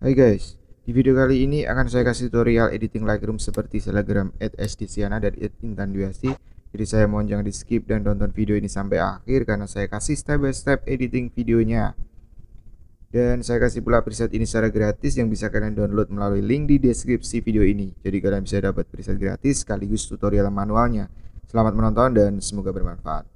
Hai guys, di video kali ini akan saya kasih tutorial editing Lightroom seperti selebgram @sdsiana dan @intanduasi. Jadi saya mohon jangan di skip dan tonton video ini sampai akhir karena saya kasih step by step editing videonya. Dan saya kasih pula preset ini secara gratis yang bisa kalian download melalui link di deskripsi video ini. Jadi kalian bisa dapat preset gratis sekaligus tutorial manualnya. Selamat menonton dan semoga bermanfaat.